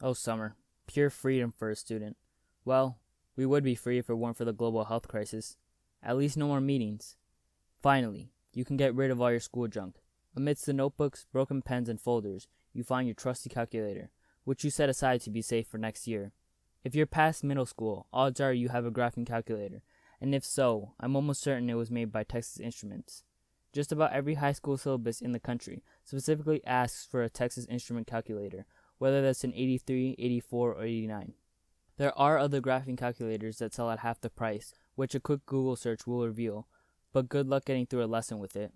Oh, summer. Pure freedom for a student. Well, we would be free if it weren't for the global health crisis. At least no more meetings. Finally, you can get rid of all your school junk. Amidst the notebooks, broken pens, and folders, you find your trusty calculator, which you set aside to be safe for next year. If you're past middle school, odds are you have a graphing calculator, and if so, I'm almost certain it was made by Texas Instruments. Just about every high school syllabus in the country specifically asks for a Texas Instrument calculator, whether that's an 83, 84, or 89. There are other graphing calculators that sell at half the price, which a quick Google search will reveal, but good luck getting through a lesson with it.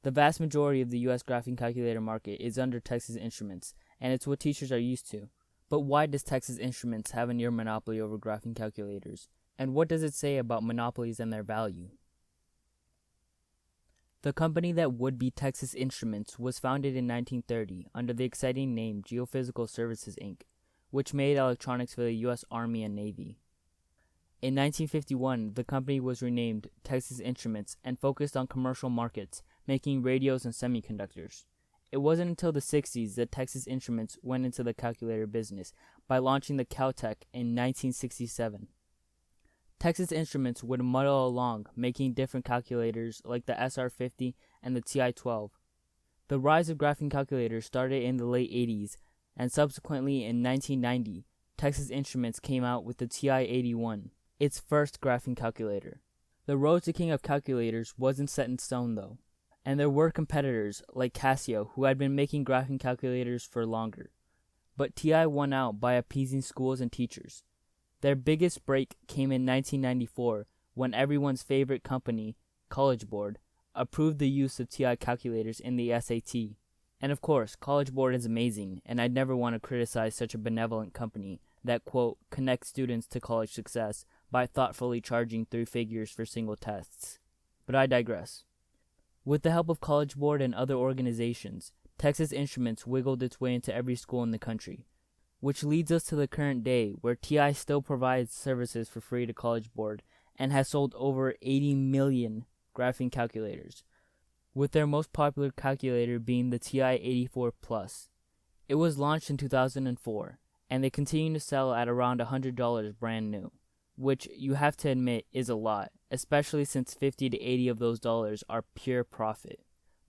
The vast majority of the U.S. graphing calculator market is under Texas Instruments, and it's what teachers are used to. But why does Texas Instruments have a near monopoly over graphing calculators? And what does it say about monopolies and their value? The company that would be Texas Instruments was founded in 1930 under the exciting name Geophysical Services, Inc., which made electronics for the U.S. Army and Navy. In 1951, the company was renamed Texas Instruments and focused on commercial markets, making radios and semiconductors. It wasn't until the 60s that Texas Instruments went into the calculator business by launching the Caltech in 1967. Texas Instruments would muddle along, making different calculators like the SR-50 and the TI-12. The rise of graphing calculators started in the late 80s, and subsequently in 1990, Texas Instruments came out with the TI-81, its first graphing calculator. The road to king of calculators wasn't set in stone though, and there were competitors like Casio who had been making graphing calculators for longer. But TI won out by appeasing schools and teachers. Their biggest break came in 1994 when everyone's favorite company, College Board, approved the use of TI calculators in the SAT. And of course, College Board is amazing, and I'd never want to criticize such a benevolent company that, quote, connects students to college success by thoughtfully charging 3 figures for single tests. But I digress. With the help of College Board and other organizations, Texas Instruments wiggled its way into every school in the country, which leads us to the current day where TI still provides services for free to College Board and has sold over 80 million graphing calculators, with their most popular calculator being the TI-84 Plus. It was launched in 2004, and they continue to sell at around $100 brand new, which you have to admit is a lot, especially since 50 to 80 of those dollars are pure profit.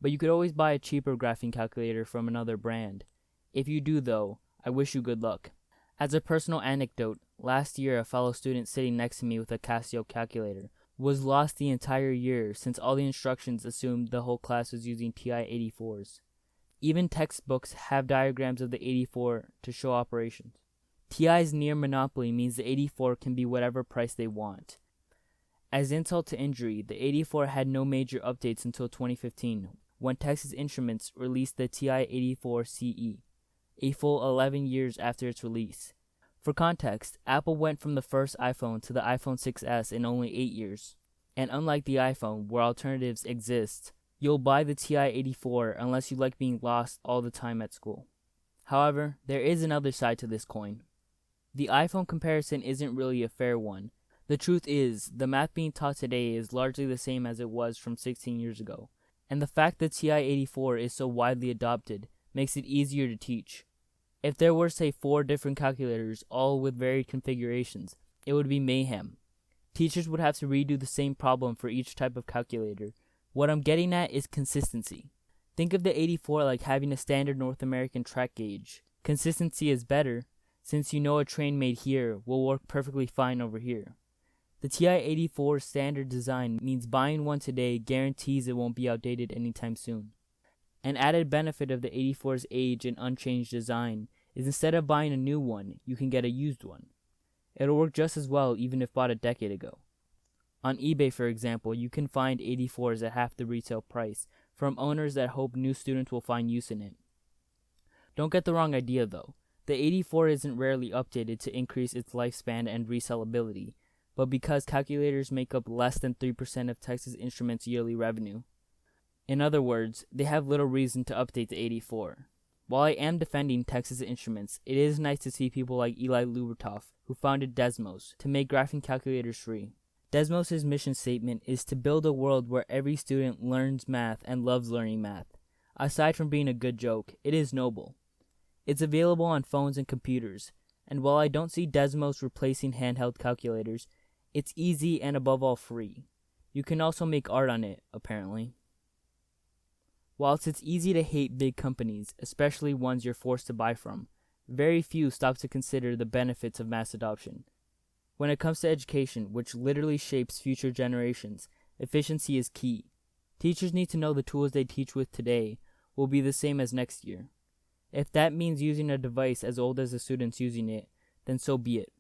But you could always buy a cheaper graphing calculator from another brand. If you do though, I wish you good luck. As a personal anecdote, last year a fellow student sitting next to me with a Casio calculator was lost the entire year since all the instructions assumed the whole class was using TI-84s. Even textbooks have diagrams of the 84 to show operations. TI's near monopoly means the 84 can be whatever price they want. As insult to injury, the 84 had no major updates until 2015, when Texas Instruments released the TI-84 CE, a full 11 years after its release. For context, Apple went from the first iPhone to the iPhone 6S in only 8 years. And unlike the iPhone, where alternatives exist, you'll buy the TI-84 unless you like being lost all the time at school. However, there is another side to this coin. The iPhone comparison isn't really a fair one. The truth is, the math being taught today is largely the same as it was from 16 years ago, and the fact that TI-84 is so widely adopted makes it easier to teach. If there were, say, 4 different calculators, all with varied configurations, it would be mayhem. Teachers would have to redo the same problem for each type of calculator. What I'm getting at is consistency. Think of the 84 like having a standard North American track gauge. Consistency is better, since you know a train made here will work perfectly fine over here. The TI-84 standard design means buying one today guarantees it won't be outdated anytime soon. An added benefit of the 84's age and unchanged design is instead of buying a new one, you can get a used one. It'll work just as well even if bought a decade ago. On eBay, for example, you can find 84s at half the retail price from owners that hope new students will find use in it. Don't get the wrong idea though. The 84 isn't rarely updated to increase its lifespan and resellability, but because calculators make up less than 3% of Texas Instruments' yearly revenue. In other words, they have little reason to update the 84. While I am defending Texas Instruments, it is nice to see people like Eli Lubertoff, who founded Desmos, to make graphing calculators free. Desmos' mission statement is to build a world where every student learns math and loves learning math. Aside from being a good joke, it is noble. It's available on phones and computers, and while I don't see Desmos replacing handheld calculators, it's easy and above all free. You can also make art on it, apparently. Whilst it's easy to hate big companies, especially ones you're forced to buy from, very few stop to consider the benefits of mass adoption. When it comes to education, which literally shapes future generations, efficiency is key. Teachers need to know the tools they teach with today will be the same as next year. If that means using a device as old as the students using it, then so be it.